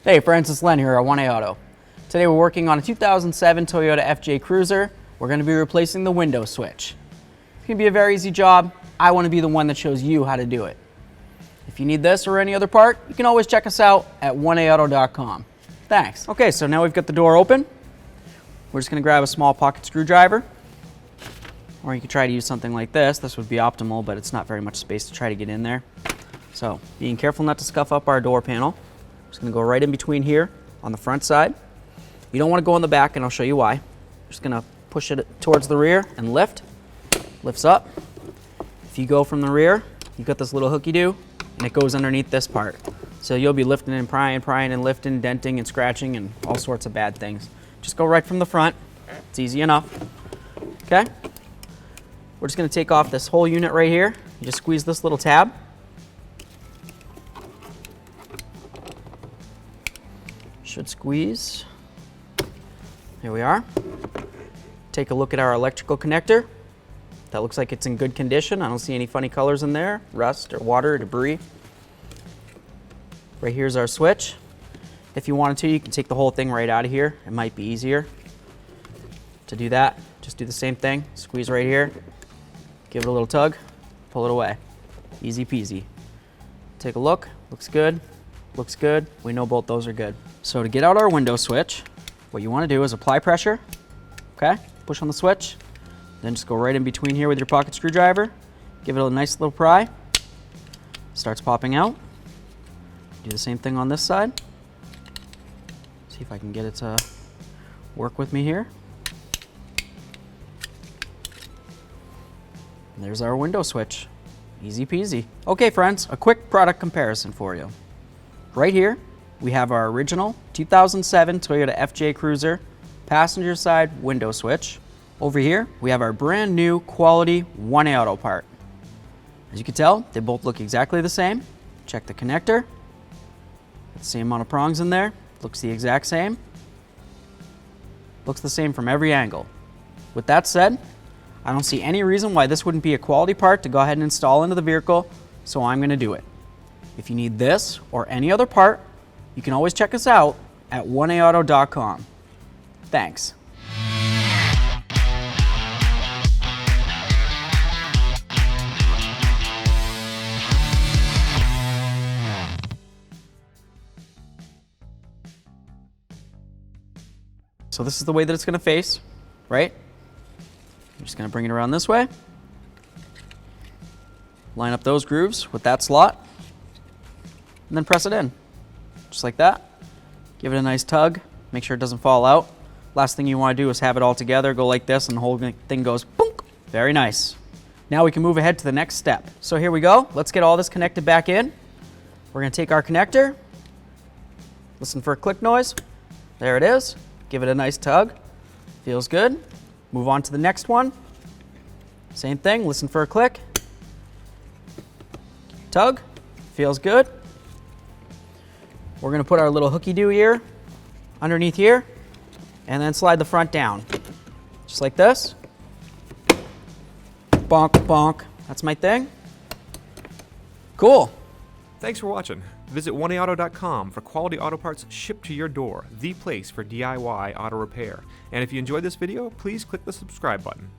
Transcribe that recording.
Hey friends, it's Len here at 1A Auto. Today we're working on a 2007 Toyota FJ Cruiser. We're going to be replacing the window switch. It's going to be a very easy job. I want to be the one that shows you how to do it. If you need this or any other part, you can always check us out at 1aauto.com. Thanks. Okay, so now we've got the door open. We're just going to grab a small pocket screwdriver. Or you could try to use something like this. This would be optimal, but it's not very much space to try to get in there. So, being careful not to scuff up our door panel. Just going to go right in between here on the front side. You don't want to go on the back, and I'll show you why. Just going to push it towards the rear and lift. Lifts up. If you go from the rear, you've got this little hooky-doo, and it goes underneath this part. So you'll be lifting and prying and lifting, denting and scratching and all sorts of bad things. Just go right from the front. It's easy enough. Okay? We're just going to take off this whole unit right here. You just squeeze this little tab. Should squeeze. Here we are. Take a look at our electrical connector. That looks like it's in good condition. I don't see any funny colors in there, rust or water or debris. Right here's our switch. If you wanted to, you can take the whole thing right out of here. It might be easier to do that. Just do the same thing. Squeeze right here. Give it a little tug. Pull it away. Easy peasy. Take a look. Looks good. Looks good. We know both those are good. So to get out our window switch, what you want to do is apply pressure. Okay? Push on the switch. Then just go right in between here with your pocket screwdriver. Give it a nice little pry. Starts popping out. Do the same thing on this side. See if I can get it to work with me here. And there's our window switch. Easy peasy. Okay friends, a quick product comparison for you. Right here, we have our original 2007 Toyota FJ Cruiser passenger side window switch. Over here, we have our brand new quality 1A Auto part. As you can tell, they both look exactly the same. Check the connector. The same amount of prongs in there. Looks the exact same. Looks the same from every angle. With that said, I don't see any reason why this wouldn't be a quality part to go ahead and install into the vehicle, so I'm going to do it. If you need this or any other part, you can always check us out at 1aauto.com. Thanks. So this is the way that it's going to face, right? I'm just going to bring it around this way. Line up those grooves with that slot. And then press it in, just like that. Give it a nice tug, make sure it doesn't fall out. Last thing you want to do is have it all together, go like this, and the whole thing goes boonk. Very nice. Now we can move ahead to the next step. So here we go, let's get all this connected back in. We're going to take our connector, listen for a click noise. There it is. Give it a nice tug, feels good. Move on to the next one. Same thing, listen for a click. Tug, feels good. We're going to put our little hooky-doo here underneath here and then slide the front down. Just like this. Bonk, bonk. That's my thing. Cool. Thanks for watching. Visit 1aauto.com for quality auto parts shipped to your door, the place for DIY auto repair. And if you enjoyed this video, please click the subscribe button.